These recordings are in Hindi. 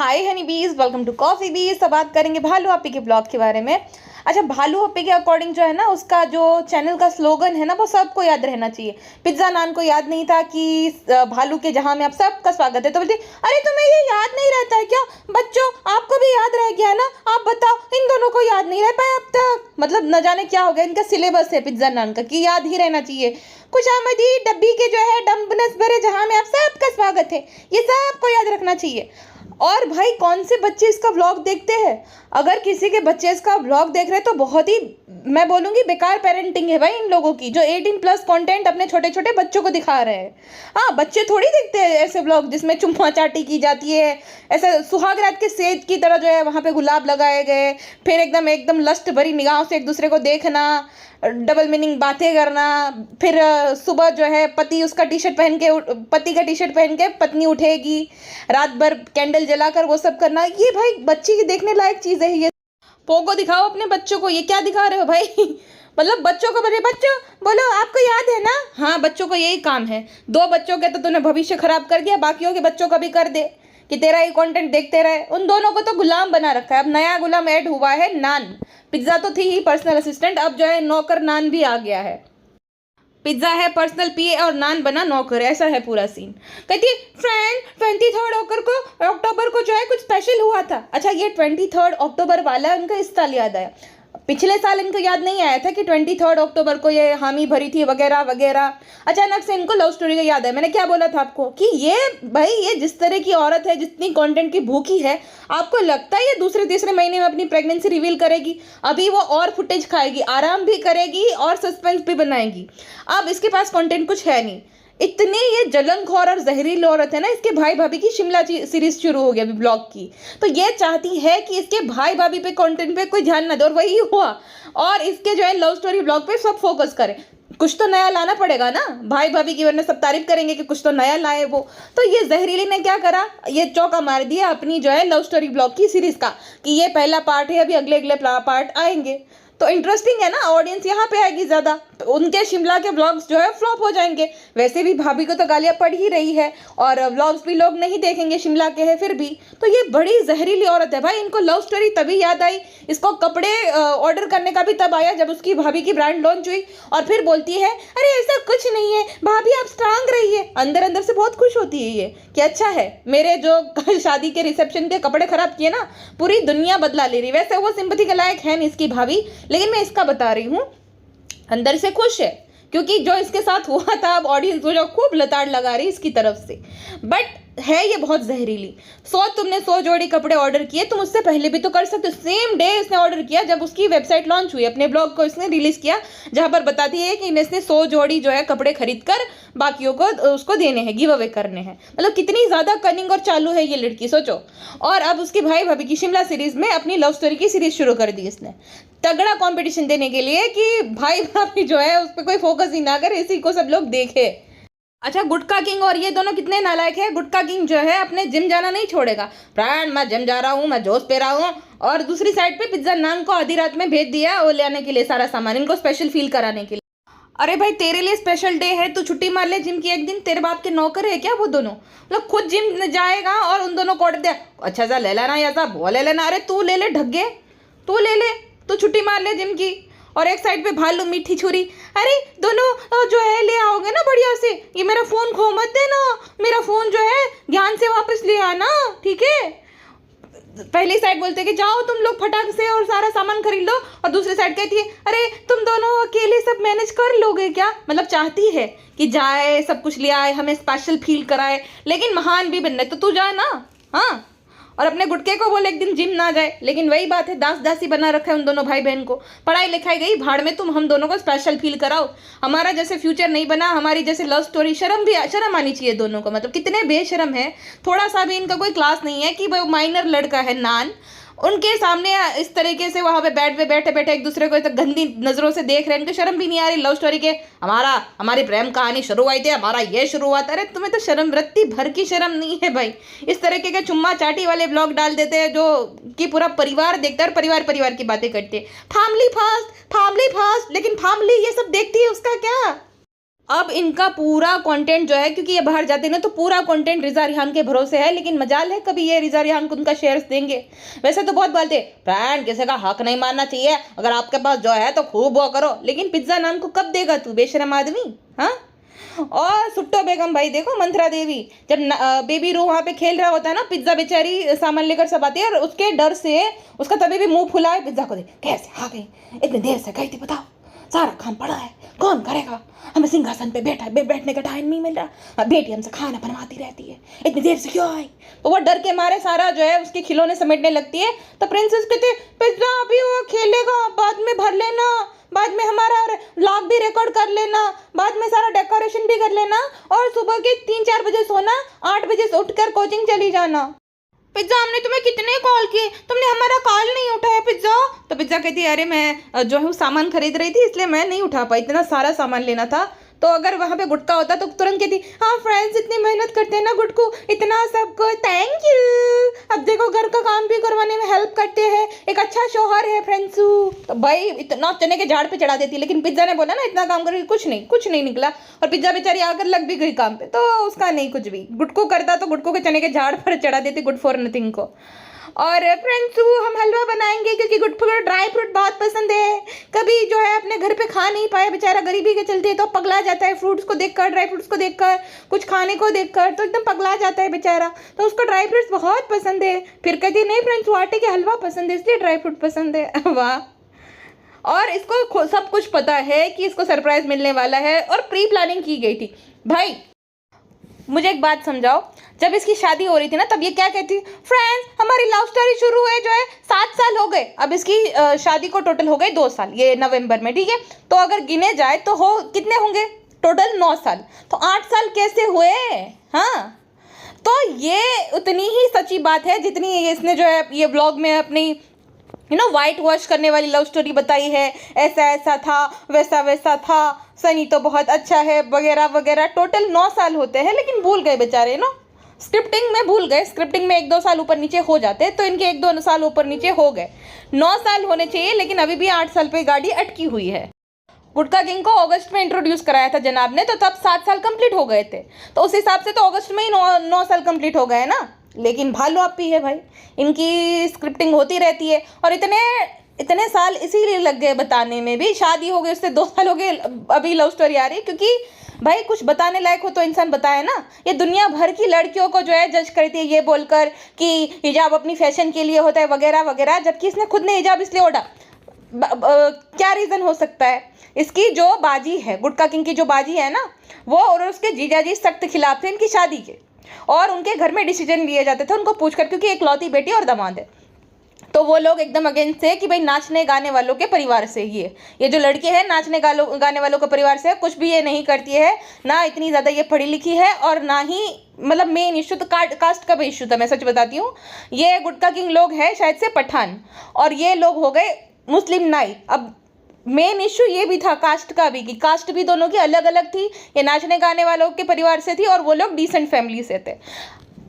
हाय हनी बीज, वेलकम टू कॉफी बीज। तो बात करेंगे भालू अप्पी के ब्लॉग के बारे में। अच्छा, भालू अप्पी के अकॉर्डिंग जो है ना, उसका जो चैनल का स्लोगन है ना, वो सबको याद रहना चाहिए। पिज्जा नान को याद नहीं था कि भालू के जहां में आप सबका स्वागत है, तो बोलती अरे तुम्हें ये याद नहीं रहता है क्या? बच्चों, आपको भी याद रह गया ना? आप बताओ, इन दोनों को याद नहीं रह पाया अब तक। मतलब न जाने क्या हो गया, इनका सिलेबस है पिज्जा नान का कि याद ही रहना चाहिए। खुशामदी डब्बी के जो है डम्बनस भरे जहां में आप सबका स्वागत है, ये सबको याद रखना चाहिए। और भाई, कौन से बच्चे इसका व्लॉग देखते हैं? अगर किसी के बच्चे इसका व्लॉग देख रहे हैं तो बहुत ही, मैं बोलूँगी, बेकार पेरेंटिंग है भाई इन लोगों की, जो 18+ कंटेंट अपने छोटे छोटे बच्चों को दिखा रहे हैं। हाँ, बच्चे थोड़ी देखते हैं ऐसे व्लॉग जिसमें चुम्मा चाटी की जाती है, ऐसे सुहागरात के सेज की तरह जो है वहाँ पे गुलाब लगाए गए, फिर एकदम एकदम लस्ट भरी निगाहों से एक दूसरे को देखना, डबल मीनिंग बातें करना, फिर सुबह जो है पति उसका टी शर्ट पहन के, पति का टी शर्ट पहन के पत्नी उठेगी, रात भर कैंडल जलाकर वो सब करना। ये भाई बच्चे की देखने लायक चीज़ है। ये पोगो दिखाओ अपने बच्चों को, ये क्या दिखा रहे हो भाई? मतलब बच्चों को बोले, बच्चों बोलो आपको याद है ना? हाँ, बच्चों को यही काम है। 2 बच्चों के तो तूने भविष्य खराब कर दिया, बाकियों के बच्चों का भी कर दे कि तेरा ही कंटेंट देखते रहे। उन दोनों को तो गुलाम बना रखा है। अब नया गुलाम ऐड हुआ है, नान। पिज्जा तो थी ही पर्सनल असिस्टेंट, अब जो है नौकर नान भी आ गया है। पिज्जा है पर्सनल पीए और नान बना नौकर, ऐसा है पूरा सीन। कहती है फ्रेंड 23 अक्टूबर को जो है कुछ स्पेशल हुआ था। अच्छा, ये 23 अक्टूबर वाला उनका इस साल याद आया। पिछले साल इनको याद नहीं आया था कि 23 अक्टूबर को ये हामी भरी थी वगैरह वगैरह। अचानक से इनको लव स्टोरी का याद है। मैंने क्या बोला था आपको कि ये भाई, ये जिस तरह की औरत है, जितनी कंटेंट की भूखी है, आपको लगता है ये दूसरे तीसरे महीने में अपनी प्रेगनेंसी रिवील करेगी? अभी वो और फुटेज खाएगी, आराम भी करेगी और सस्पेंस भी बनाएगी। अब इसके पास कंटेंट कुछ है नहीं। इतनी ये जलनखोर और जहरीली औरत है ना। इसके भाई भाभी की शिमला सीरीज शुरू हो गई अभी ब्लॉग की, तो ये चाहती है कि इसके भाई भाभी पे कंटेंट पे कोई ध्यान ना दे, और वही हुआ। और इसके जो है लव स्टोरी ब्लॉग पे सब फोकस करें। कुछ तो नया लाना पड़ेगा ना भाई भाभी की, वरना सब तारीफ करेंगे कि कुछ तो नया लाए वो। तो ये जहरीली ने क्या करा, ये चौका मार दिया अपनी जो है लव स्टोरी ब्लॉग की सीरीज का कि ये पहला पार्ट है, अभी अगले अगले पार्ट आएंगे। तो इंटरेस्टिंग है ना, ऑडियंस यहाँ पे आएगी ज़्यादा, तो उनके शिमला के व्लॉग्स जो है फ्लॉप हो जाएंगे। वैसे भी भाभी को तो गालियाँ पड़ ही रही है, और व्लॉग्स भी लोग नहीं देखेंगे, शिमला के हैं फिर भी। तो ये बड़ी जहरीली औरत है भाई। इनको लव स्टोरी तभी याद आई, इसको कपड़े ऑर्डर करने का भी तब आया जब उसकी भाभी की ब्रांड लॉन्च हुई। और फिर बोलती है अरे ऐसा कुछ नहीं है भाभी, आप स्ट्रांग रहिए। अंदर अंदर से बहुत खुश होती है ये कि अच्छा है, मेरे जो शादी के रिसेप्शन के कपड़े खराब किए ना, पूरी दुनिया बदला ले रही। वैसे वो सिंपैथी के लायक है नहीं इसकी भाभी, लेकिन मैं इसका बता रही हूँ, अंदर से खुश है क्योंकि जो इसके साथ हुआ था, अब ऑडियंस जो खूब लताड़ लगा रही इसकी तरफ से। बट है ये बहुत जहरीली। तुमने 100 जोड़ी कपड़े ऑर्डर किए, तुम उससे पहले भी तो कर सकते हो। सेम डे इसने ऑर्डर किया जब उसकी वेबसाइट लॉन्च हुई, अपने ब्लॉग को इसने रिलीज किया जहां पर बताती है कि इसने 100 जोड़ी जो है कपड़े खरीद कर बाकियों को उसको देने हैं, गिव अवे करने हैं। मतलब कितनी ज्यादा कनिंग और चालू है ये लड़की, सोचो। और अब उसके भाई भाभी की शिमला सीरीज में अपनी लव स्टोरी की सीरीज शुरू कर दी इसने, तगड़ा कंपटीशन देने के लिए कि भाई भाभी जो है उस पर कोई फोकस ही ना करे, इसी को सब लोग देखे। अच्छा, गुटका किंग और ये दोनों कितने नालायक है। गुटका किंग जो है अपने जिम जाना नहीं छोड़ेगा। फ्रेंड मैं जिम जा रहा हूँ, मैं जोश पे रहा हूँ, और दूसरी साइड पे पिज्जा नान को आधी रात में भेज दिया वो ले आने के लिए सारा सामान, इनको स्पेशल फील कराने के लिए। अरे भाई, तेरे लिए स्पेशल डे है, तू छुट्टी मार ले जिम की एक दिन। तेरे बाप के नौकर है क्या वो दोनों? मतलब खुद जिम जाएगा और उन दोनों को ऑर्डर दे, अच्छा सा ले लेना या सा वो ले लेना। अरे तू ले ले ढग्गे, तू ले ले, तू छुट्टी मार ले जिम की। और एक साइड पे भालू मीठी छुरी, अरे दोनों जो है ले आओगे ना बढ़िया से, ये मेरा फोन खो मत देना, मेरा फोन जो है ध्यान से वापस ले आना, ठीक है? पहली साइड बोलते कि जाओ तुम लोग फटाक से और सारा सामान खरीद लो, और दूसरी साइड कहती है अरे तुम दोनों अकेले सब मैनेज कर लोगे क्या? मतलब चाहती है कि जाए, सब कुछ ले आए, हमें स्पेशल फील कराए, लेकिन महान भी बनना है तो तू जाए ना। हाँ, और अपने गुटके को बोले एक दिन जिम ना जाए, लेकिन वही बात है, दास दासी बना रखा है उन दोनों भाई बहन को। पढ़ाई लिखाई गई भाड़ में, तुम हम दोनों को स्पेशल फील कराओ। हमारा जैसे फ्यूचर नहीं बना, हमारी जैसे लव स्टोरी, शर्म आनी चाहिए दोनों को। मतलब कितने बेशरम है, थोड़ा सा भी इनका कोई क्लास नहीं है कि वो माइनर लड़का है नान, उनके सामने इस तरीके से वहां पे बेड पे बैठे बैठे एक दूसरे को इतना गंदी नजरों से देख रहे हैं। इनको शर्म भी नहीं आ रही लव स्टोरी के, हमारी प्रेम कहानी शुरू हुई थी, हमारा ये शुरू हुआ था। अरे तुम्हें तो शर्म, रत्ती भर की शर्म नहीं है भाई। इस तरीके के चुम्मा चाटी वाले ब्लॉग डाल देते हैं जो कि पूरा परिवार देखता है, और परिवार की बातें करते हैं। फैमिली फर्स्ट, लेकिन फैमिली ये सब देखती है, उसका क्या? अब इनका पूरा कंटेंट जो है, क्योंकि ये बाहर जाते हैं ना, तो पूरा कंटेंट रिजा रिहान के भरोसे है, लेकिन मजाल है कभी ये रिजा रिहान को उनका शेयर्स देंगे। वैसे तो बहुत बोलते फ्रेंड किसी का हक नहीं मानना चाहिए, अगर आपके पास जो है तो खूब वो करो, लेकिन पिज्जा नाम को कब देगा तू बेशरम आदमी। हाँ, और सुट्टो बेगम भाई देखो, मंत्रा देवी जब बेबी रो वहाँ पे खेल रहा होता है ना, पिज्जा बेचारी सामान लेकर सब आती है और उसके डर से उसका तभी भी मुंह फुला है, पिज्जा को दे कैसे आ गई, इतनी देर से गई थी बताओ, सारा काम पड़ा है, कौन करेगा, हमें सिंहासन पे बैठने का टाइम नहीं मिल रहा, बेटी हमसे खाना बनवाती रहती है, इतनी देर से क्यों आई। तो वो डर के मारे सारा जो है उसके खिलौने समेटने लगती है। तो प्रिंसेस कहते पिज्जा अभी वो खेलेगा, बाद में भर लेना, बाद में हमारा व्लॉग भी रिकॉर्ड कर लेना, बाद में सारा डेकोरेशन भी कर लेना, और सुबह के 3-4 बजे सोना, 8 बजे से उठकर कोचिंग चली जाना। पिज्जा हमने तुम्हें कितने कॉल किए, तुमने हमारा कॉल नहीं उठाया पिज्जा। तो पिज्जा कहती है अरे मैं जो है सामान खरीद रही थी इसलिए मैं नहीं उठा पाई, इतना सारा सामान लेना था। तो अगर वहाँ पे गुटका होता तो तुरंत कहती हाँ फ्रेंड्स इतनी मेहनत करते हैं ना गुटकू, इतना सबको थैंक यू, अब देखो घर का काम भी करवाने में हेल्प करते हैं, एक अच्छा शौहर है फ्रेंड्सू। तो भाई इतना चने के झाड़ पे चढ़ा देती, लेकिन पिज्जा ने बोला ना इतना काम करोगी, कुछ नहीं निकला, और पिज्जा बेचारी आकर लग भी गई काम पे, तो उसका नहीं कुछ भी। गुटकू करता तो गुटकू के चने के झाड़ पर चढ़ा देती, गुड फॉर नथिंग को। और फ्रेंड्सू हम हलवा बनाएंगे क्योंकि गुटकू को ड्राई फ्रूट बहुत पसंद है, कभी जो है अपने घर पे खा नहीं पाया बेचारा गरीबी के चलते, तो पगला जाता है फ्रूट्स को देखकर, ड्राई फ्रूट्स को देखकर, कुछ खाने को देखकर, तो एकदम पगला जाता है बेचारा, तो उसको ड्राई फ्रूट्स बहुत पसंद है। फिर कहती नहीं फ्रेंड्स वो आटे के हलवा पसंद है इसलिए ड्राई फ्रूट पसंद है। वाह, और इसको सब कुछ पता है कि इसको सरप्राइज मिलने वाला है और प्री प्लानिंग की गई थी। भाई मुझे एक बात समझाओ, जब इसकी शादी हो रही थी ना तब ये क्या कहती, फ्रेंड्स हमारी लव स्टोरी शुरू हुए जो है 7 साल हो गए, अब इसकी शादी को टोटल हो गए 2 साल, ये नवंबर में, ठीक है, तो अगर गिने जाए तो हो कितने होंगे टोटल 9 साल, तो 8 साल कैसे हुए। हाँ, तो ये उतनी ही सच्ची बात है जितनी इसने जो है ये ब्लॉग में अपनी वाइट वॉश करने वाली लव स्टोरी बताई है, ऐसा ऐसा था, वैसा वैसा था, सनी तो बहुत अच्छा है वगैरह वगैरह। टोटल 9 साल होते हैं, लेकिन भूल गए बेचारे स्क्रिप्टिंग में भूल गए, स्क्रिप्टिंग में 1-2 साल ऊपर नीचे हो जाते, तो इनके 1-2 साल ऊपर नीचे हो गए, 9 साल होने चाहिए, लेकिन अभी भी 8 साल पे गाड़ी अटकी हुई है। गुटका किंग को अगस्त में इंट्रोड्यूस कराया था जनाब ने, तो तब 7 साल कंप्लीट हो गए थे, तो उस हिसाब से तो अगस्त में ही 9 साल कंप्लीट हो गए ना। लेकिन भालू आप ही है भाई, इनकी स्क्रिप्टिंग होती रहती है, और इतने साल इसीलिए लग गए बताने में भी, शादी हो गई उससे 2 साल हो गए, अभी लव स्टोरी आ रही है, क्योंकि भाई कुछ बताने लायक हो तो इंसान बताए ना। ये दुनिया भर की लड़कियों को जो है जज करती है ये बोलकर कि हिजाब अपनी फैशन के लिए होता है वगैरह वगैरह, जबकि इसने खुद ने हिजाब इसलिए ओढ़ा। क्या रीज़न हो सकता है, इसकी जो बाजी है, गुटका किंग की जो बाजी है ना, वो और उसके जीजा जी सख्त खिलाफ थे इनकी शादी के, और उनके घर में डिसीजन लिए जाते थे उनको पूछकर, क्योंकि एक लौती बेटी और दामाद है, तो वो लोग एकदम अगेंस्ट है कि भाई नाचने गाने वालों के परिवार से ये जो लड़की है नाचने गाने वालों के परिवार से, कुछ भी ये नहीं करती है, ना इतनी ज़्यादा ये पढ़ी लिखी है, और ना ही मतलब मेन इशू तो कास्ट का भी इशू था, मैं सच बताती हूँ। ये गुटका किंग लोग है शायद से पठान, और ये लोग हो गए मुस्लिम नाई। अब मेन इशू ये भी था कास्ट का भी, कि कास्ट भी दोनों की अलग अलग थी, ये नाचने गाने वालों के परिवार से थी और वो लोग डिसेंट फैमिली से थे।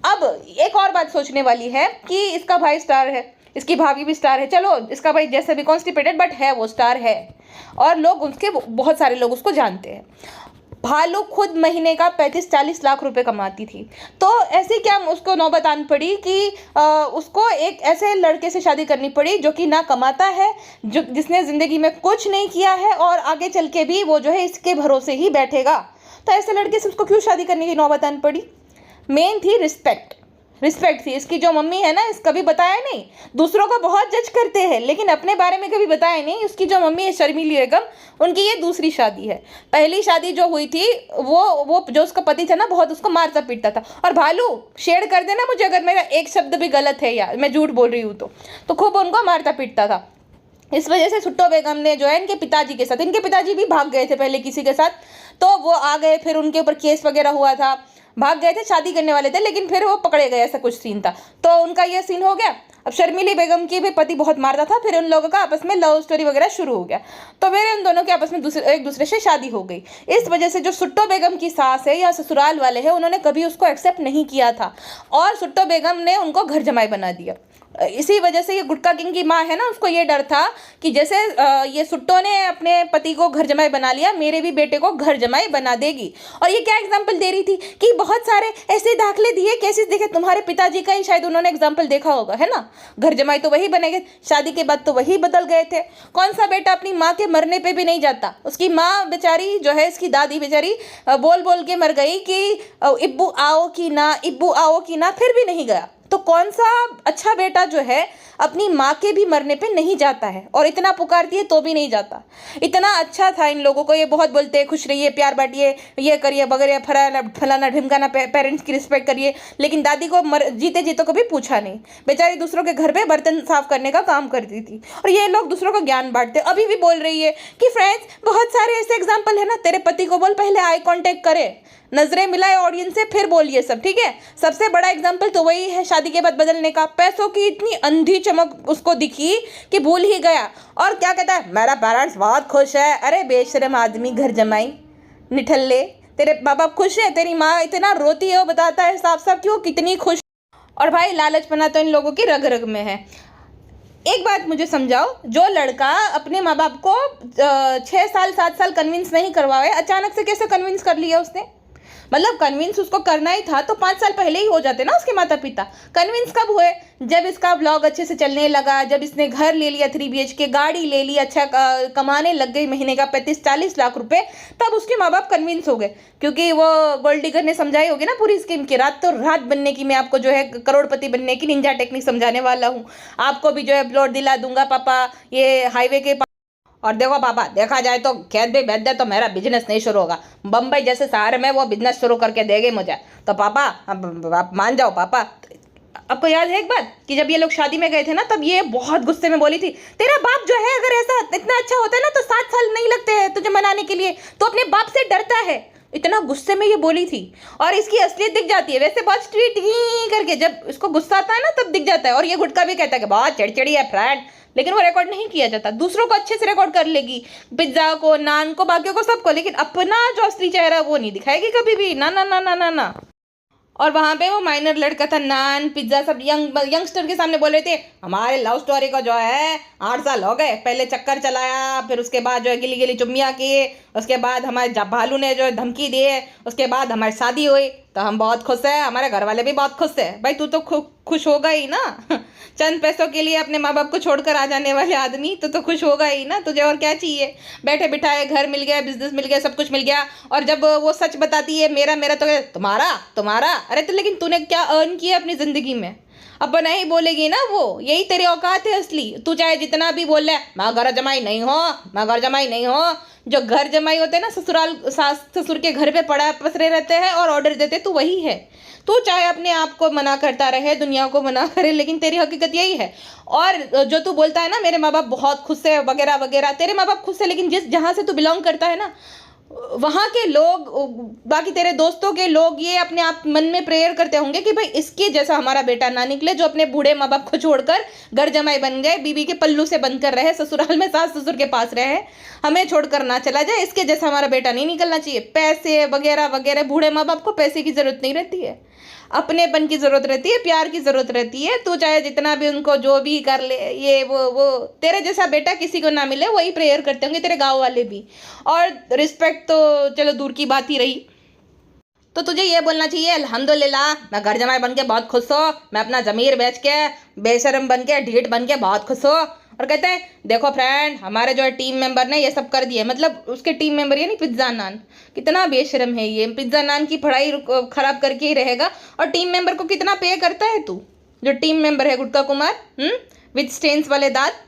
अब एक और बात सोचने वाली है कि इसका भाई स्टार है, इसकी भाभी भी स्टार है, चलो इसका भाई जैसे भी कॉन्स्टिपेटेड बट है वो स्टार है, और लोग उसके बहुत सारे लोग उसको जानते हैं। भालू खुद महीने का 35-40 लाख रुपए कमाती थी, तो ऐसी क्या उसको नौबत आन पड़ी कि उसको एक ऐसे लड़के से शादी करनी पड़ी जो कि ना कमाता है, जो जिसने ज़िंदगी में कुछ नहीं किया है, और आगे चल के भी वो जो है इसके भरोसे ही बैठेगा। तो ऐसे लड़के से उसको क्यों शादी करने की नौबत आन पड़ी। मेन थी रिस्पेक्ट थी। इसकी जो मम्मी है ना, इस कभी बताया नहीं, दूसरों को बहुत जज करते हैं लेकिन अपने बारे में कभी बताया नहीं। उसकी जो मम्मी है शर्मीली बेगम, उनकी ये दूसरी शादी है। पहली शादी जो हुई थी वो जो उसका पति था ना, बहुत उसको मारता पीटता था। और भालू शेयर कर देना मुझे अगर मेरा एक शब्द भी गलत है या मैं झूठ बोल रही हूँ तो खूब उनको मारता पीटता था। इस वजह से सुट्टो बेगम ने जो है इनके पिताजी के साथ, इनके पिताजी भी भाग गए थे पहले किसी के साथ, तो वो आ गए, फिर उनके ऊपर केस वगैरह हुआ था, भाग गए थे, शादी करने वाले थे लेकिन फिर वो पकड़े गए, ऐसा कुछ सीन था। तो उनका ये सीन हो गया। अब शर्मिली बेगम की भी पति बहुत मारता था, फिर उन लोगों का आपस में लव स्टोरी वगैरह शुरू हो गया, तो फिर उन दोनों के आपस में एक दूसरे से शादी हो गई। इस वजह से जो सुट्टो बेगम की सास है या ससुराल वाले हैं, उन्होंने कभी उसको एक्सेप्ट नहीं किया था और सुट्टो बेगम ने उनको घर जमाई बना दिया। इसी वजह से ये गुटका किंग की माँ है ना, उसको ये डर था कि जैसे ये सुट्टो ने अपने पति को घर जमाई बना लिया, मेरे भी बेटे को घर जमाई बना देगी। और ये क्या एग्जाम्पल दे रही थी कि बहुत सारे ऐसे दाखले दिए, केसेस देखे, तुम्हारे पिताजी का ही शायद उन्होंने एग्जाम्पल देखा होगा, है ना। घर जमाई तो वही बनेंगे, शादी के बाद तो वही बदल गए थे। कौन सा बेटा अपनी माँ के मरने पर भी नहीं जाता। उसकी माँ बेचारी जो है, इसकी दादी बेचारी बोल बोल के मर गई कि इब्बू आओ कि ना, इब्बू आओ कि ना, फिर भी नहीं गया। तो कौन सा अच्छा बेटा जो है अपनी माँ के भी मरने पे नहीं जाता है, और इतना पुकारती है तो भी नहीं जाता। इतना अच्छा था इन लोगों को, ये बहुत बोलते हैं खुश रहिए, प्यार बांटिए, ये करिए वगैरह, फलाना ढिमकाना, पेरेंट्स की रिस्पेक्ट करिए, लेकिन दादी को जीते जीते कभी पूछा नहीं। बेचारी दूसरों के घर पे बर्तन साफ करने का काम करती थी, और ये लोग दूसरों को ज्ञान बांटते। अभी भी बोल रही है कि फ्रेंड्स बहुत सारे ऐसे एग्जाम्पल है ना, तेरे पति को बोल पहले आई कॉन्टेक्ट करे, नजरें मिलाए ऑडियंस से, फिर बोलिए सब, ठीक है। सबसे बड़ा एग्जाम्पल तो वही है शादी के बाद बदलने का। पैसों की इतनी अंधी चमक उसको दिखी कि भूल ही गया, और क्या कहता है, मेरा पेरेंट्स बहुत खुश है। अरे बेशरम आदमी, घर जमाई निठल्ले, तेरे बाप बाप खुश है, तेरी माँ इतना रोती है, वो बताता है साफ साफ कि वो कितनी खुश। और भाई लालचपना तो इन लोगों की रग रग में है। एक बात मुझे समझाओ, जो लड़का अपने माँ बाप को 6 साल 7 साल कन्विंस नहीं करवाए, अचानक से कैसे कन्विंस कर लिया उसने। मतलब कन्विंस उसको करना ही था तो 5 साल पहले ही हो जाते ना उसके माता पिता। कन्विंस कब हुए, जब इसका ब्लॉग अच्छे से चलने लगा, जब इसने घर ले लिया 3 BHK, गाड़ी ले ली, अच्छा कमाने लग गई महीने का 35-40 लाख रुपए, तब उसके माँ बाप कन्विंस हो गए। क्योंकि वो गोल्ड डिगर ने समझाई होगी ना पूरी स्कीम की, रात तो रात बनने की, मैं आपको जो है करोड़पति बनने की निंजा टेक्निक समझाने वाला हूँ। आपको भी जो है प्लॉट दिला दूंगा पापा, ये हाईवे के। और देखो पापा, देखा जाए तो खेत भी बेच दे तो मेरा बिजनेस नहीं शुरू होगा, बम्बई जैसे शहर में वो बिजनेस शुरू करके देंगे मुझे, तो पापा अब आप मान जाओ पापा। आपको याद है एक बात कि जब ये लोग शादी में गए थे ना, तब ये बहुत गुस्से में बोली थी, तेरा बाप जो है अगर ऐसा इतना अच्छा होता है ना तो 7 साल नहीं लगते हैं तुझे मनाने के लिए, तो अपने बाप से डरता है। इतना गुस्से में ये बोली थी, और इसकी असलियत दिख जाती है वैसे बहुत स्ट्रीट ही करके, जब इसको गुस्सा आता है ना तब दिख जाता है। और ये गुटका भी कहता है कि बहुत चिड़चिड़ी है फ्रेंड, लेकिन वो रिकॉर्ड नहीं किया जाता। दूसरों को अच्छे से रिकॉर्ड कर लेगी, पिज्जा को, नान को, बाकियों को, सबको, लेकिन अपना जो असली चेहरा वो नहीं दिखाएगी कभी भी, ना ना ना ना ना ना। और वहाँ पे वो माइनर लड़का था, नान पिज्जा सब यंगस्टर के सामने बोल रहे थे, हमारे लव स्टोरी को जो है 8 साल हो गए, पहले चक्कर चलाया, फिर उसके बाद जो है गिली गिली चुम्मियाँ किए, उसके बाद हमारे भालू ने जो है धमकी दिए, उसके बाद हमारी शादी हुई, तो हम बहुत खुश हैं, हमारे घर वाले भी बहुत खुश हैं। भाई तू तो खुश होगा ही ना चंद पैसों के लिए अपने माँ बाप को छोड़कर आ जाने वाले आदमी, तो खुश होगा ही ना, तुझे और क्या चाहिए। बैठे बिठाए घर मिल गया, बिजनेस मिल गया, सब कुछ मिल गया। और जब वो सच बताती है मेरा मेरा, तो तुम्हारा तुम्हारा, अरे तो लेकिन तूने क्या अर्न किया अपनी जिंदगी में, अपना ही बोलेगी ना वो, यही तेरी औकात है असली। तू चाहे जितना भी बोल ले, मैं घर जमाई नहीं हो, मैं घर जमाई नहीं हो। जो घर जमाई होते हैं ना, ससुराल सास ससुर के घर पे पड़ा पसरे रहते हैं और ऑर्डर देते, तो वही है। तू चाहे अपने आप को मना करता रहे, दुनिया को मना करे, लेकिन तेरी हकीकत यही है। और जो तू बोलता है ना मेरे माँ बाप बहुत खुश है वगैरह वगैरह, तेरे माँ बाप खुश है, लेकिन जहाँ से तू बिलोंग करता है ना, वहाँ के लोग, बाकी तेरे दोस्तों के लोग ये अपने आप मन में प्रेयर करते होंगे कि भाई इसके जैसा हमारा बेटा ना निकले, जो अपने बूढ़े माँ बाप को छोड़कर घर जमाई बन गए, बीवी के पल्लू से बनकर रहे, ससुराल में सास ससुर के पास रहे, हमें छोड़कर ना चला जाए, इसके जैसा हमारा बेटा नहीं निकलना चाहिए। पैसे वगैरह वगैरह, बूढ़े माँ बाप को पैसे की जरूरत नहीं रहती है, अपनेपन की ज़रूरत रहती है, प्यार की ज़रूरत रहती है। तू चाहे जितना भी उनको जो भी कर ले, ये वो तेरे जैसा बेटा किसी को ना मिले, वही प्रेयर करते होंगे तेरे गांव वाले भी। और रिस्पेक्ट तो चलो दूर की बात ही रही, तो तुझे ये बोलना चाहिए अल्हम्दुलिल्लाह, मैं घर जमाई बन के बहुत खुश हूँ, मैं अपना ज़मीर बेच के, बेशरम बन के, ढीठ बन के बहुत खुश हूँ। और कहते हैं देखो फ्रेंड, हमारे जो है टीम मेंबर ने ये सब कर दिए, मतलब उसके टीम मेंबर यानी पिज्ज़ा नान, कितना बेशरम है ये, पिज्ज़ा नान की पढ़ाई खराब करके ही रहेगा। और टीम मेंबर को कितना पे करता है तू, जो टीम मेंबर है गुटका कुमार, विद स्टेन्स वाले दांत।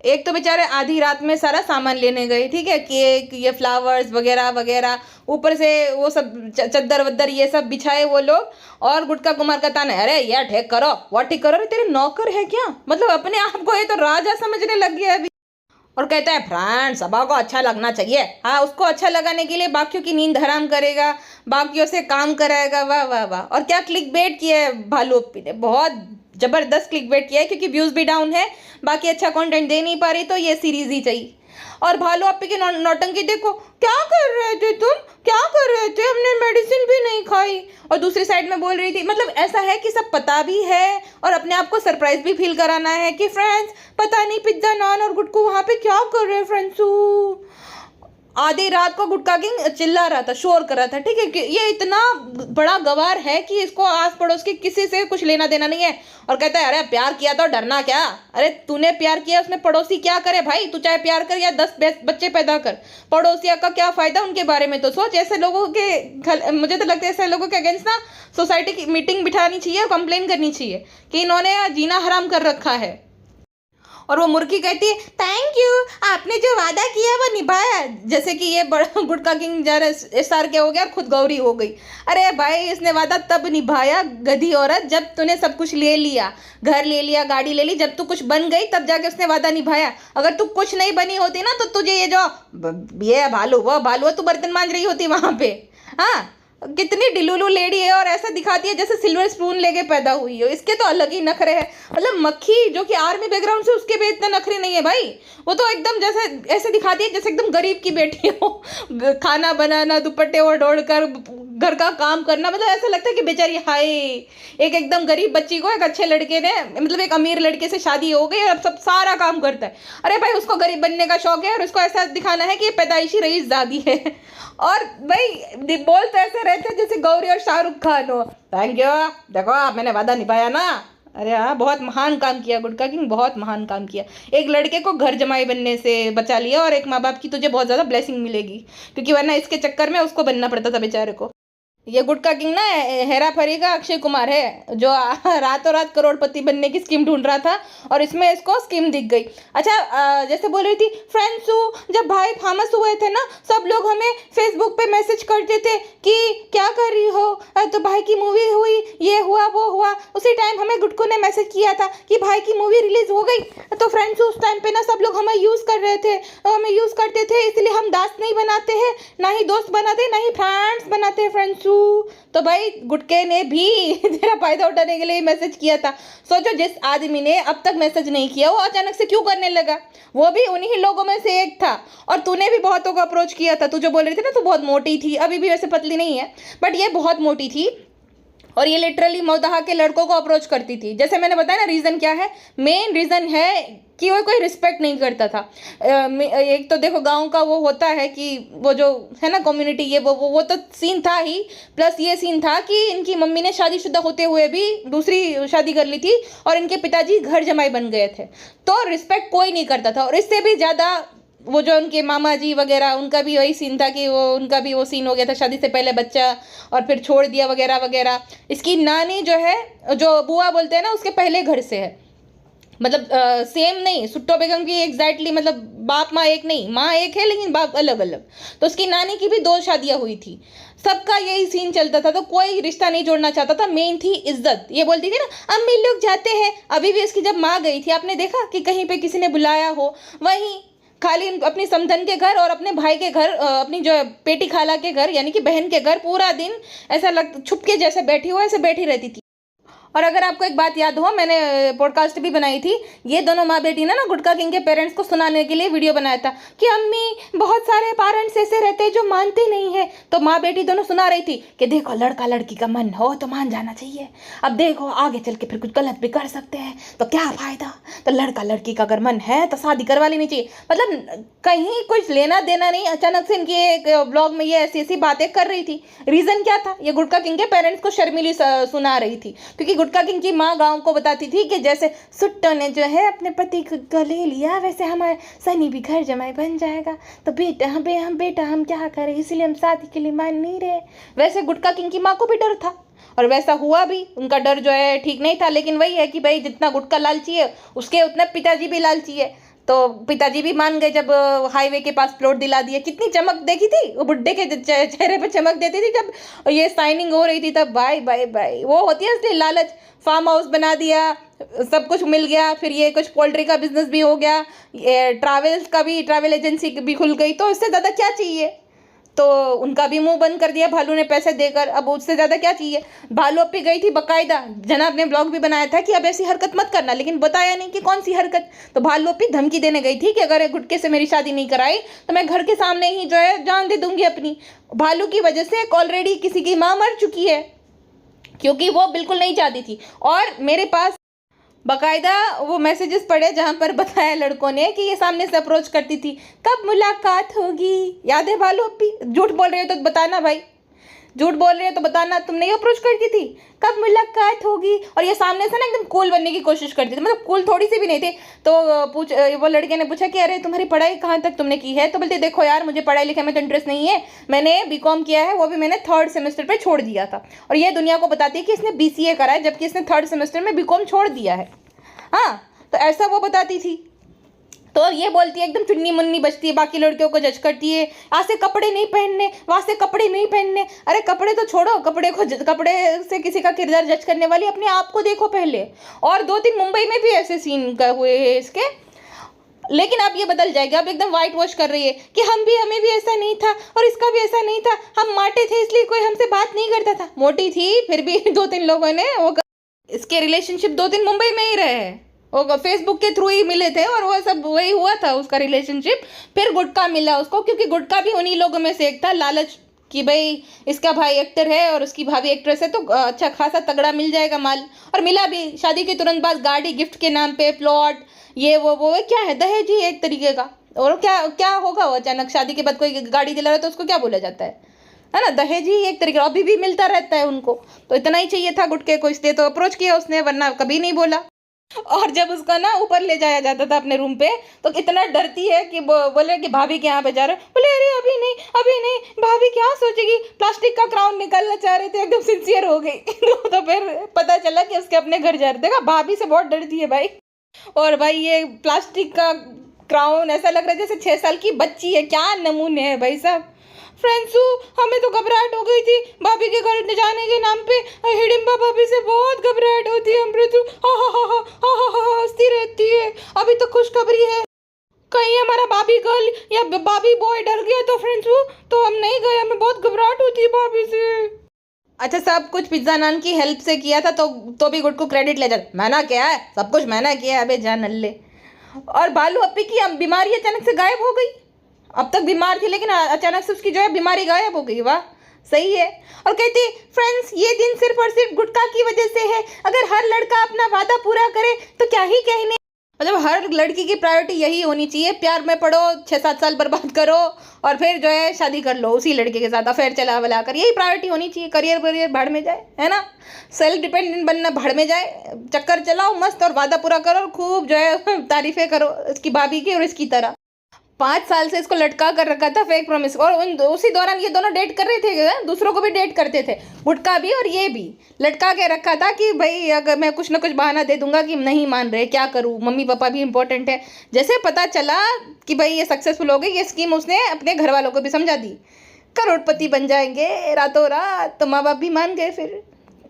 एक तो बेचारे आधी रात में सारा सामान लेने गए, ठीक है, केक, ये फ्लावर्स वगैरह वगैरह, ऊपर से वो सब चद्दर वद्दर ये सब बिछाए वो लोग, और गुटका कुमार का ताना, अरे यार ठीक करो, वो ठीक करो, अरे तेरे नौकर है क्या, मतलब अपने आप को ये तो राजा समझने लग गया अभी। और कहता है फ्रेंड सबा को अच्छा लगना चाहिए, हाँ उसको अच्छा लगाने के लिए बाकियों की नींद हराम करेगा, बाकियों से काम कराएगा, वाह वाह वाह। और क्या क्लिक बेट किया है भालू ओप्पी ने, बहुत ज़बरदस्त क्लिकबेट किया है, क्योंकि व्यूज़ भी डाउन है, बाकी अच्छा कंटेंट दे नहीं पा रही, तो ये सीरीज़ ही चाहिए। और भालू अप्पी की नौटंकी देखो, क्या कर रहे थे तुम, क्या कर रहे थे, हमने मेडिसिन भी नहीं खाई, और दूसरी साइड में बोल रही थी। मतलब ऐसा है कि सब पता भी है और अपने आप को सरप्राइज भी फील कराना है कि फ्रेंड्स पता नहीं पिज्ज़ा नान और गुटकू वहाँ पे क्या कर रहे हैं फ्रेंड्सू। आधी रात को गुटका किंग चिल्ला रहा था, शोर कर रहा था, ठीक है, कि ये इतना बड़ा गवार है कि इसको आस पड़ोस की किसी से कुछ लेना देना नहीं है। और कहता है अरे प्यार किया तो डरना क्या, अरे तूने प्यार किया, उसमें पड़ोसी क्या करे भाई, तू चाहे प्यार कर या 10 बच्चे पैदा कर, पड़ोसिया का क्या फायदा, उनके बारे में तो सोच। ऐसे लोगों के मुझे तो लगता है ऐसे लोगों के अगेंस्ट ना सोसाइटी की मीटिंग बिठानी चाहिए और कंप्लेन करनी चाहिए कि इन्होंने जीना हराम कर रखा है। और वो मुर्गी कहती है थैंक यू, आपने जो वादा किया वो निभाया। जैसे कि ये बड़ा गुटका किंग जरा SR के हो गया और खुद गौरी हो गई। अरे भाई इसने वादा तब निभाया गधी औरत जब तूने सब कुछ ले लिया, घर ले लिया, गाड़ी ले ली, जब तू कुछ बन गई तब जाके उसने वादा निभाया। अगर तू कुछ नहीं बनी होती ना तो तुझे ये जो ये भालू वो भालू तू बर्तन मांज रही होती वहाँ पे। हाँ, कितनी डिलुलू लेडी है और ऐसा दिखाती है जैसे सिल्वर स्पून लेके पैदा हुई हो। इसके तो अलग ही नखरे है। मतलब मक्खी जो कि आर्मी बैकग्राउंड से, उसके भी इतने नखरे नहीं है भाई। वो तो एकदम जैसे ऐसे दिखाती है जैसे एकदम गरीब की बेटी हो, खाना बनाना, दुपट्टे ओढ़ ओढ़ कर घर का काम करना, मतलब ऐसा लगता है कि बेचारी हाय, एक एकदम गरीब बच्ची को एक अच्छे लड़के ने, मतलब एक अमीर लड़के से शादी हो गई और अब सब सारा काम करता है। अरे भाई उसको गरीब बनने का शौक है और उसको ऐसा दिखाना है कि ये पैदाइशी रईसजादी है। और भाई बोल तो ऐसे रहते हैं जैसे गौरी और शाहरुख खान हो। थैंक यू, देखो मैंने वादा निभाया ना। अरे हाँ, बहुत महान काम किया गुटका किंग, बहुत महान काम किया। एक लड़के को घर जमाई बनने से बचा लिया और एक माँ बाप की तुझे बहुत ज़्यादा ब्लेसिंग मिलेगी, क्योंकि वरना इसके चक्कर में उसको बनना पड़ता था बेचारे को। ये गुटका किंग ना हेरा फेरी का अक्षय कुमार है, जो रातों रात करोड़पति बनने की स्कीम ढूंढ रहा था और इसमें इसको स्कीम दिख गई। अच्छा, जैसे बोल रही थी फ्रेंड्सू, जब भाई फेमस हुए थे ना, सब लोग हमें फेसबुक पे मैसेज करते थे कि क्या कर रही हो, तो भाई की मूवी हुई, ये हुआ वो हुआ। उसी टाइम हमें गुटकू ने मैसेज किया था कि भाई की मूवी रिलीज हो गई। तो फ्रेंड्सू उस टाइम पे ना सब लोग हमें यूज़ कर रहे थे, हमें यूज़ करते थे, इसलिए हम दास्त नहीं बनाते हैं, ना ही दोस्त बनाते, ना ही फ्रेंड्स बनाते हैं फ्रेंड्सू। तो भाई गुटके ने भी तेरा फायदा उठाने के लिए मैसेज किया था। सोचो जिस आदमी ने अब तक मैसेज नहीं किया वो अचानक से क्यों करने लगा, वो भी उन्हीं लोगों में से एक था। और तूने भी बहुतों को अप्रोच किया था, तू जो बोल रही थी ना, तू बहुत मोटी थी, अभी भी वैसे पतली नहीं है बट ये बहुत मोटी थी और ये लिटरली मौदहा के लड़कों को अप्रोच करती थी। जैसे मैंने बताया ना, रीज़न क्या है, मेन रीज़न है कि वो कोई रिस्पेक्ट नहीं करता था। एक तो देखो गांव का वो होता है कि वो जो है ना कम्युनिटी, ये वो तो सीन था ही, प्लस ये सीन था कि इनकी मम्मी ने शादीशुदा होते हुए भी दूसरी शादी कर ली थी और इनके पिताजी घर जमाई बन गए थे, तो रिस्पेक्ट कोई नहीं करता था। और इससे भी ज़्यादा वो जो उनके मामा जी वगैरह, उनका भी वही सीन था कि वो उनका भी वो सीन हो गया था, शादी से पहले बच्चा और फिर छोड़ दिया वगैरह वगैरह। इसकी नानी जो है, जो बुआ बोलते हैं ना, उसके पहले घर से है, मतलब सेम नहीं, सुट्टो बेगम की एग्जैक्टली, मतलब बाप माँ एक नहीं, माँ एक है लेकिन बाप अलग अलग। तो उसकी नानी की भी 2 शादियाँ हुई थी, सबका यही सीन चलता था, तो कोई रिश्ता नहीं जोड़ना चाहता था। मेन थी इज्जत। ये बोलती थी ना अम्मी लोग जाते हैं, अभी भी इसकी जब माँ गई थी, आपने देखा कि कहीं पे किसी ने बुलाया हो, वहीं खाली अपनी समधन के घर और अपने भाई के घर, अपनी जो पेटी खाला के घर यानी कि बहन के घर पूरा दिन ऐसा छुपके जैसे बैठी हो, ऐसे बैठी रहती थी। और अगर आपको एक बात याद हो, मैंने पॉडकास्ट भी बनाई थी, ये दोनों माँ बेटी ने ना गुटका किंग के पेरेंट्स को सुनाने के लिए वीडियो बनाया था कि अम्मी बहुत सारे पेरेंट्स ऐसे रहते हैं जो मानते नहीं है। तो माँ बेटी दोनों सुना रही थी कि देखो लड़का लड़की का मन हो तो मान जाना चाहिए, अब देखो आगे चल के फिर कुछ गलत भी कर सकते हैं तो क्या फ़ायदा, तो लड़का लड़की का अगर मन है तो शादी करवा लेनी चाहिए। मतलब कहीं कुछ लेना देना नहीं। अचानक से इनकी एक ब्लॉग में ये ऐसी ऐसी बातें कर रही थी। रीज़न क्या था, ये गुटका किंग के पेरेंट्स को शर्मिली सुना रही थी, क्योंकि गुटका किंग की माँ गांव को बताती थी कि जैसे सुट्टो ने जो है अपने पति को ले लिया, वैसे हमारे सनी भी घर जमाई बन जाएगा, तो बेटा हम क्या करें, इसलिए हम शादी के लिए मान नहीं रहे। वैसे गुटका किंग की माँ को भी डर था और वैसा हुआ भी। उनका डर जो है ठीक नहीं था, लेकिन वही है कि भाई जितना गुटका लालची है उसके उतने पिताजी भी लालची है। तो पिताजी भी मान गए जब हाईवे के पास प्लॉट दिला दिया। कितनी चमक देखी थी वो बुड्ढे के चेहरे पे, चमक देती थी जब ये साइनिंग हो रही थी तब। भाई भाई भाई वो होती है इसलिए लालच। फार्म हाउस बना दिया, सब कुछ मिल गया, फिर ये कुछ पोल्ट्री का बिजनेस भी हो गया, ये ट्रैवल एजेंसी भी खुल गई, तो इससे ज़्यादा क्या चाहिए। तो उनका भी मुंह बंद कर दिया भालू ने पैसे देकर। अब उससे ज़्यादा क्या चाहिए। भालू अपी गई थी बकायदा, जनाब ने ब्लॉग भी बनाया था कि अब ऐसी हरकत मत करना, लेकिन बताया नहीं कि कौन सी हरकत। तो भालू अपी धमकी देने गई थी कि अगर गुटके से मेरी शादी नहीं कराई तो मैं घर के सामने ही जो है जान दे दूंगी अपनी। भालू की वजह से ऑलरेडी किसी की माँ मर चुकी है, क्योंकि वो बिल्कुल नहीं चाहती थी। और मेरे पास बाकायदा वो मैसेजेस पढ़े जहाँ पर बताया लड़कों ने कि ये सामने से अप्रोच करती थी, कब मुलाकात होगी। याद है भालू अपी? झूठ बोल रहे हो तो बताना भाई, झूठ बोल रहे हो तो बताना, तुमने ये अप्रोच करती थी कब मुलाकात होगी। और ये सामने से ना एकदम कूल बनने की कोशिश करती थी, मतलब कूल थोड़ी सी भी नहीं थे। तो वो लड़के ने पूछा कि अरे तुम्हारी पढ़ाई कहाँ तक तुमने की है। तो बोलते देखो यार, मुझे पढ़ाई लिखाई में तो इंटरेस्ट नहीं है, मैंने बीकॉम किया है, वो भी मैंने 3rd सेमेस्टर पे छोड़ दिया था। और ये दुनिया को बताती है कि इसने BCA करा है, जबकि इसने 3rd सेमेस्टर में बीकॉम छोड़ दिया है। हाँ, तो ऐसा वो बताती थी। तो ये बोलती है एकदम चुन्नी मुन्नी बचती है, बाकी लड़कियों को जज करती है, यहाँ से कपड़े नहीं पहनने, वहाँ से कपड़े नहीं पहनने। अरे कपड़े तो छोड़ो, कपड़े से किसी का किरदार जज करने वाली अपने आप को देखो पहले। और 2-3 मुंबई में भी ऐसे सीन हुए हैं इसके, लेकिन अब ये बदल जाएगा। अब एकदम वाइट वॉश कर रही है कि हमें भी ऐसा नहीं था और इसका भी ऐसा नहीं था, हम मोटे थे इसलिए कोई हमसे बात नहीं करता था। मोटी थी फिर भी 2-3 लोगों ने वो, इसके रिलेशनशिप 2-3 मुंबई में ही रहे हैं, वो फेसबुक के थ्रू ही मिले थे और वो सब वही हुआ था उसका रिलेशनशिप। फिर गुटखा मिला उसको, क्योंकि गुटखा भी उन्हीं लोगों में से एक था, लालच कि भाई इसका भाई एक्टर है और उसकी भाभी एक्ट्रेस है तो अच्छा खासा तगड़ा मिल जाएगा माल। और मिला भी। शादी के तुरंत बाद गाड़ी गिफ्ट के नाम पे, प्लॉट, ये वो क्या है, दहेज ही एक तरीके का। और क्या होगा वो, अचानक शादी के बाद कोई गाड़ी दिला रहा है तो उसको क्या बोला जाता है ना, दहेज ही एक तरीके का। अभी भी मिलता रहता है उनको, तो इतना ही चाहिए था गुटके को, इसलिए तो अप्रोच किया उसने, वरना कभी नहीं बोला। और जब उसका ना ऊपर ले जाया जाता था अपने रूम पे, तो इतना डरती है कि बोले कि भाभी के यहाँ पे जा रहे, बोले अरे अभी नहीं, भाभी क्या सोचेगी, प्लास्टिक का क्राउन निकालना चाह रहे थे, एकदम सिंसियर हो गई। तो फिर पता चला कि उसके अपने घर जा रहे थे। भाभी से बहुत डरती है भाई। और भाई ये प्लास्टिक का क्राउन ऐसा लग रहा है जैसे 6 साल की बच्ची है, क्या नमूने है भाई साहब। फ्रेंड्सू, हमें तो घबराहट हो गई थी भाभी के घर जाने के नाम पे। हिडिंबा भाभी से बहुत घबराहट होती है हमरे तो, हंसती रहती है। अभी तो खुशखबरी है, कहीं हमारा भाभी गर्ल या भाभी बॉय डर गया तो फ्रेंड्सू तो हम नहीं गए, हमें बहुत घबराहट होती है भाभी से। अच्छा, सब कुछ पिज्जा नान की हेल्प से किया था तो भी गुड को क्रेडिट ले जाता, मैंने किया है, सब कुछ मैंने किया है, अबे जा नल्ले। और भालू अपी की बीमारी अचानक से गायब हो गई। अब तक बीमार थी लेकिन अचानक से उसकी जो है बीमारी गायब हो गई। वाह, सही है। और कहती फ्रेंड्स, ये दिन सिर्फ और सिर्फ गुटखा की वजह से है, अगर हर लड़का अपना वादा पूरा करे तो क्या ही कहने। मतलब हर लड़की की प्रायोरिटी यही होनी चाहिए, प्यार में पढ़ो, 6-7 साल बर्बाद करो और फिर जो है शादी कर लो उसी लड़के के साथ, अफेयर चला वला कर, यही प्रायोरिटी होनी चाहिए। करियर भाड़ में जाए, है ना, सेल्फ डिपेंडेंट बनना भाड़ में जाए, चक्कर चलाओ मस्त और वादा पूरा करो और खूब जो है तारीफें करो इसकी भाभी की और इसकी तरह। 5 साल से इसको लटका कर रखा था फेक प्रॉमिस, और उसी दौरान ये दोनों डेट कर रहे थे, दूसरों को भी डेट करते थे, गुटखा भी और ये भी लटका के रखा था कि भाई अगर मैं कुछ ना कुछ बहाना दे दूंगा कि नहीं मान रहे, क्या करूं, मम्मी पापा भी इंपॉर्टेंट है। जैसे पता चला कि भाई ये सक्सेसफुल हो गई, ये स्कीम उसने अपने घर वालों को भी समझा दी, करोड़पति बन जाएंगे रातों रात, तो माँ बाप भी मान गए फिर।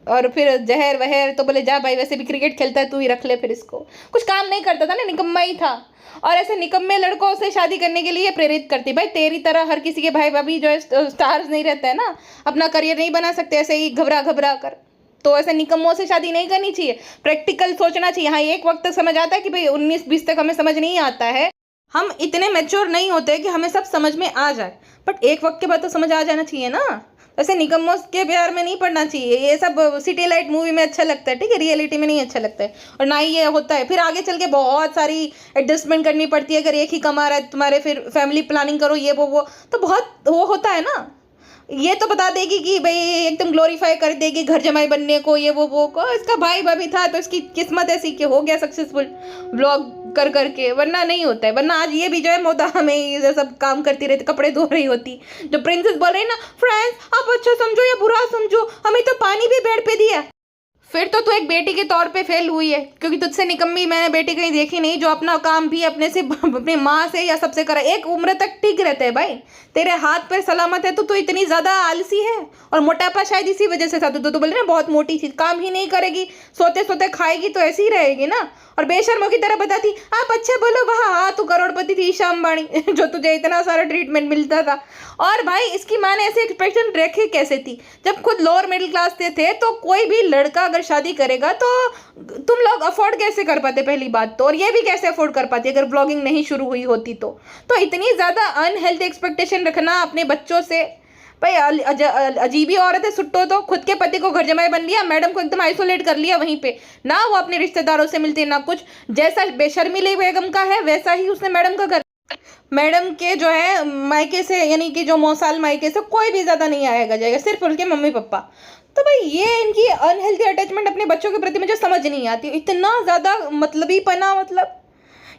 और फिर जहर वहर तो बोले जा भाई, वैसे भी क्रिकेट खेलता है, तू ही रख ले। फिर इसको कुछ काम नहीं करता था ना, निकम्मा ही था। और ऐसे निकम्मे लड़कों से शादी करने के लिए प्रेरित करती, भाई तेरी तरह हर किसी के भाई भाभी जो है स्टार्स नहीं रहता है ना, अपना करियर नहीं बना सकते ऐसे ही घबरा कर। तो ऐसे निकम्मों से शादी नहीं करनी चाहिए, प्रैक्टिकल सोचना चाहिए। हाँ, एक वक्त तक समझ आता है कि भाई 19-20 तक हमें समझ नहीं आता है, हम इतने मैच्योर नहीं होते कि हमें सब समझ में आ जाए, बट एक वक्त के बाद तो समझ आ जाना चाहिए ना। ऐसे निकम्मों के प्यार में नहीं पड़ना चाहिए। ये सब सिटी लाइट मूवी में अच्छा लगता है, ठीक है, रियलिटी में नहीं अच्छा लगता है, और ना ही ये होता है। फिर आगे चल के बहुत सारी एडजस्टमेंट करनी पड़ती है, अगर एक ही कमा रहा है तुम्हारे, फिर फैमिली प्लानिंग करो, ये वो तो बहुत वो होता है ना। ये तो बता देगी कि भाई एकदम ग्लोरीफाई कर देगी घर जमाई बनने को, ये वो को। इसका भाई भाभी था तो इसकी किस्मत ऐसी कि हो गया सक्सेसफुल व्लॉग कर करके, वरना नहीं होता है। वरना आज ये भी जो है मोदा में ये सब काम करती रहती, कपड़े धो रही होती। जो प्रिंसेस बोल रही ना, फ्रेंड्स आप अच्छा समझो या बुरा समझो, हमें तो पानी भी बेड पे दिया। फिर तो तू एक बेटी के तौर पे फेल हुई है, क्योंकि तुझसे निकम्मी मैंने बेटी कहीं देखी नहीं जो अपना काम भी अपने से अपनी माँ से या सबसे करा। एक उम्र तक ठीक रहते हैं भाई, तेरे हाथ पर सलामत है। तो इतनी ज़्यादा आलसी है, और मोटापा शायद इसी वजह से था। तो बोले ना बहुत मोटी थी, काम ही नहीं करेगी, सोते सोते खाएगी तो ऐसी ही रहेगी ना। और और बेशर्मों की तरह बताती आप अच्छा बोलो वाह हाँ तू करोड़पति थी ईशा अंबानी जो तुझे इतना सारा ट्रीटमेंट मिलता था। और भाई इसकी माँ ने ऐसे एक्सपेक्टेशन रखी कैसे थी, जब खुद लोअर मिडिल क्लास से थे तो कोई भी लड़का अगर शादी करेगा तो तुम लोग अफोर्ड कैसे कर पाते पहली बात तो, और ये भी कैसे अफोर्ड कर पाती अगर ब्लॉगिंग नहीं शुरू हुई होती तो इतनी ज़्यादा अनहेल्थी एक्सपेक्टेशन रखना अपने बच्चों से। भाई अजीब ही औरत है सुट्टो, तो खुद के पति को घर जमाई बन लिया, मैडम को एकदम आइसोलेट कर लिया वहीं पे ना, वो अपने रिश्तेदारों से मिलती ना कुछ। जैसा बेशर्मीली बेगम का है वैसा ही उसने मैडम का कर, मैडम के जो है मायके से यानी कि जो मौसाल मायके से कोई भी ज़्यादा नहीं आएगा जाएगा, सिर्फ उनके मम्मी पापा। तो भाई ये इनकी अनहेल्थी अटैचमेंट अपने बच्चों के प्रति मुझे समझ नहीं आती, इतना ज़्यादा मतलबी पना, मतलब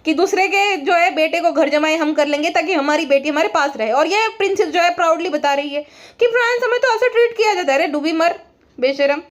कि दूसरे के जो है बेटे को घर जमाई हम कर लेंगे ताकि हमारी बेटी हमारे पास रहे। और ये प्रिंसेस जो है प्राउडली बता रही है कि फ्रांस हमें तो ऐसे ट्रीट किया जाता है, अरे डूबी मर बेशरम।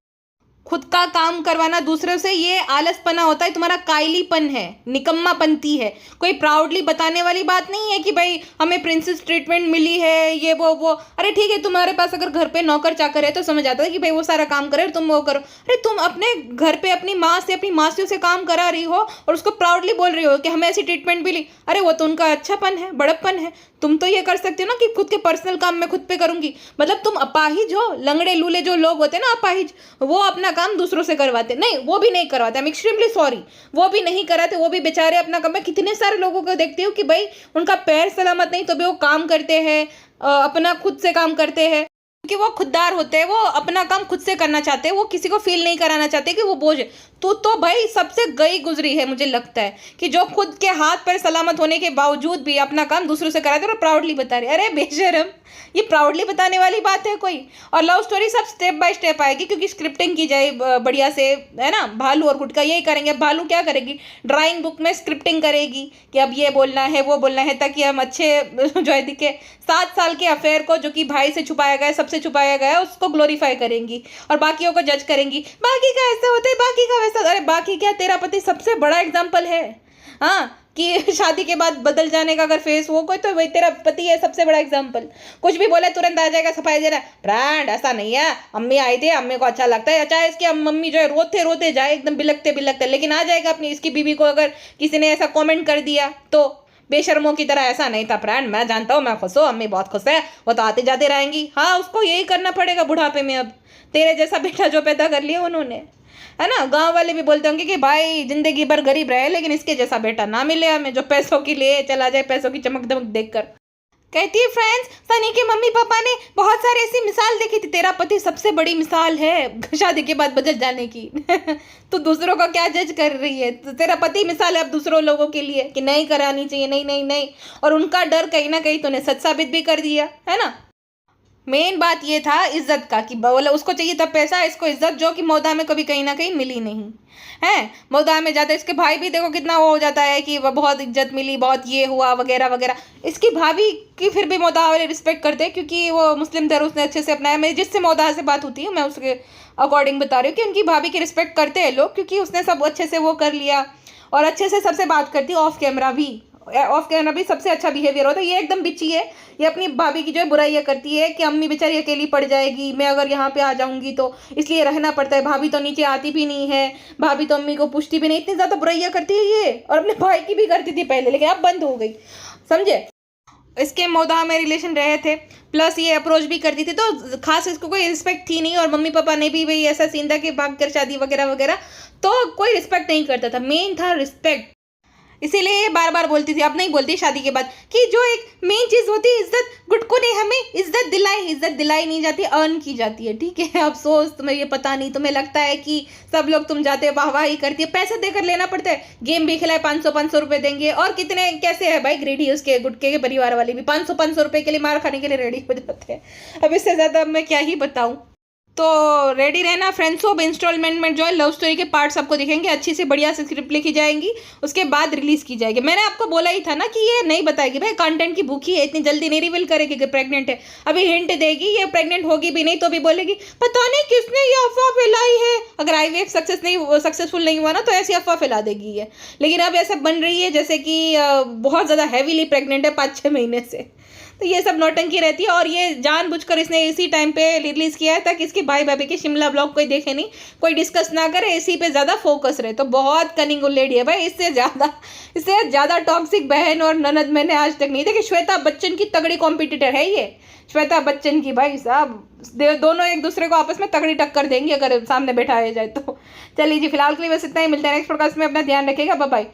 खुद का काम करवाना दूसरों से ये आलसपना होता है, तुम्हारा कायलीपन है, निकम्मापंती है, कोई प्राउडली बताने वाली बात नहीं है कि भाई हमें प्रिंसेस ट्रीटमेंट मिली है ये वो। अरे ठीक है तुम्हारे पास अगर घर पे नौकर चाकर है तो समझ आता है कि भाई वो सारा काम करे और तुम वो करो। अरे तुम अपने घर पे अपनी माँ से अपनी मासियों से काम करा रही हो और उसको प्राउडली बोल रही हो कि हमें ऐसी ट्रीटमेंट मिली, अरे वो तो उनका अच्छापन है, बड़प्पन है। तुम तो ये कर सकते हो ना कि खुद के पर्सनल काम मैं खुद पे करूंगी, मतलब तुम अपाहिज हो, लंगड़े लूले जो लोग होते हैं ना अपाहिज, वो अपना काम दूसरों से करवाते, नहीं वो भी नहीं करवाते, आई एम एक्सट्रीमली सॉरी, वो भी नहीं कराते, वो भी बेचारे अपना काम। मैं कितने सारे लोगों को देखती हूँ कि भाई उनका पैर सलामत नहीं तो भी वो काम करते हैं, अपना खुद से काम करते हैं, क्योंकि वो खुददार होते हैं, वो अपना काम खुद से करना चाहते हैं, वो किसी को फील नहीं कराना चाहते कि वो बोझ है। तो भाई सबसे गई गुजरी है मुझे लगता है कि जो खुद के हाथ पर सलामत होने के बावजूद भी अपना काम दूसरों से कराते और प्राउडली बता रहे। अरे बेशरम, ये प्राउडली बताने वाली बात है कोई? और लव स्टोरी सब स्टेप बाय स्टेप आएगी क्योंकि स्क्रिप्टिंग की जाए बढ़िया से, है ना। भालू और गुटका यही करेंगे। भालू क्या करेगी, ड्राइंग बुक में स्क्रिप्टिंग करेगी कि अब ये बोलना है वो बोलना है ताकि हम अच्छे जो है दिखे। 7 साल के अफेयर को जो कि भाई से छुपाया गया है, सबसे छुपाया गया है, उसको ग्लोरीफाई करेंगी और बाकियों को जज करेंगी, बाकी का ऐसा होता है बाकी का वैसा। अरे बाकी क्या, तेरा पति सबसे बड़ा एग्जाम्पल है हाँ, कि शादी के बाद बदल जाने का अगर फेस हो कोई तो वही तेरा पति है सबसे बड़ा एग्जाम्पल। कुछ भी बोले तुरंत आ जाएगा सफाई देना, ब्रांड ऐसा नहीं है, अम्मी आई थी अम्मी को अच्छा लगता है, चाहे इसकी मम्मी जो है रोते रोते जाए एकदम बिलकते बिलकते, लेकिन आ जाएगा अपनी इसकी बीवी को अगर किसी ने ऐसा कॉमेंट कर दिया तो बेशर्मों की तरह ऐसा नहीं था ब्रांड, मैं जानता हूँ मैं खुश हूँ, अम्मी बहुत खुश है, वो तो आते जाते रहेंगी। हाँ उसको यही करना पड़ेगा बुढ़ापे में, अब तेरे जैसा बेटा जो पैदा कर लिया उन्होंने, है ना। गांव वाले भी बोलते होंगे कि भाई जिंदगी भर गरीब रहे लेकिन इसके जैसा बेटा ना मिले हमें जो पैसों के लिए चला जाए, पैसों की चमक दमक देखकर। कहती है फ्रेंड्स सनी के मम्मी पापा ने बहुत सारे ऐसी मिसाल देखी थी, तेरा पति सबसे बड़ी मिसाल है शादी के बाद बदल जाने की तो दूसरों को क्या जज कर रही है, तो तेरा पति मिसाल है अब दूसरों लोगों के लिए कि नहीं करानी चाहिए, नहीं नहीं नहीं। और उनका डर कहीं ना कहीं तूने सच साबित भी कर दिया, है ना। मेन बात ये था इज्जत का कि बोले उसको चाहिए तब पैसा, इसको इज्जत, जो कि मौदा में कभी कहीं ना कहीं मिली नहीं है। मौदा में जाते इसके भाई भी देखो कितना वो हो जाता है कि वह बहुत इज्जत मिली, बहुत ये हुआ वगैरह वगैरह। इसकी भाभी की फिर भी मौदा वाले रिस्पेक्ट करते हैं क्योंकि वो मुस्लिम धर्म उसने अच्छे से अपनाया। मेरी जिससे मौदा से बात होती है मैं उसके अकॉर्डिंग बता रही हूँ कि उनकी भाभी की रिस्पेक्ट करते हैं लोग क्योंकि उसने सब अच्छे से वो कर लिया और अच्छे से सबसे बात करती है। ऑफ कैमरा भी सबसे अच्छा बिहेवियर होता है। ये एकदम बिच्ची है, ये अपनी भाभी की जो है बुराइयाँ करती है कि अम्मी बेचारी अकेली पड़ जाएगी, मैं अगर यहाँ पे आ जाऊंगी तो इसलिए रहना पड़ता है, भाभी तो नीचे आती भी नहीं है, भाभी तो अम्मी को पूछती भी नहीं, इतनी ज़्यादा बुराइयाँ करती है ये। और अपने भाई की भी करती थी पहले लेकिन अब बंद हो गई, समझे। इसके मौदा में रिलेशन रहे थे प्लस ये अप्रोच भी करती थी तो खास इसको कोई रिस्पेक्ट थी नहीं। और मम्मी पापा ने भी वही ऐसा सीन था कि भाग कर शादी वगैरह वगैरह, तो कोई रिस्पेक्ट नहीं करता था। मेन था रिस्पेक्ट, इसीलिए ये बार बार बोलती थी, अब नहीं बोलती शादी के बाद, कि जो एक मेन चीज़ होती है इज्जत, गुटकू ने हमें इज्जत दिलाई नहीं जाती, अर्न की जाती है, ठीक है। अफसोस तुम्हें ये पता नहीं, तुम्हें लगता है कि सब लोग तुम जाते वाहवाही करती है, पैसे देकर लेना पड़ता है। गेम भी खिलाए 500 रुपये देंगे, और कितने कैसे है भाई ग्रेडी उसके गुटके के परिवार वाले भी 500 रुपये के लिए मार खाने के लिए रेडी हो जाते हैं। अब इससे ज़्यादा मैं क्या ही बताऊँ। तो रेडी रहना फ्रेंड्स। अब इंस्टॉलमेंट में जो है लव स्टोरी के पार्ट्स आपको दिखेंगे, अच्छी से बढ़िया से स्क्रिप्ट लिखी जाएंगी, उसके बाद रिलीज की जाएगी। मैंने आपको बोला ही था ना कि ये नहीं बताएगी भाई, कंटेंट की भूखी है, इतनी जल्दी नहीं रिवील करेगी कि प्रेग्नेंट है। अभी हिंट देगी, ये प्रेग्नेंट होगी भी नहीं तो भी बोलेगी पता नहीं किसने ये अफवाह फैलाई है। अगर IVF सक्सेसफुल नहीं हुआ ना तो ऐसी अफवाह फैला देगी ये। लेकिन अब ऐसा बन रही है जैसे कि बहुत ज़्यादा हैवीली प्रेग्नेंट है 5-6 महीने से। तो ये सब नौटंकी रहती है। और ये जानबूझकर इसने इसी टाइम पे रिलीज किया है ताकि इसकी भाई भाभी की शिमला ब्लॉग कोई देखे नहीं, कोई डिस्कस ना करे, इसी पे ज़्यादा फोकस रहे। तो बहुत कनिंग लेडी है भाई, इससे ज़्यादा टॉक्सिक बहन और ननद मैंने आज तक नहीं देखी। श्वेता बच्चन की तगड़ी कॉम्पिटिटर है ये, श्वेता बच्चन की, भाई साहब दोनों एक दूसरे को आपस में तगड़ी टक्कर देंगी अगर सामने बैठाया जाए तो। चलिए जी, फिलहाल के लिए बस इतना ही, मिलते हैं नेक्स्ट पॉडकास्ट में, अपना ध्यान रखिएगा, बाय बाय।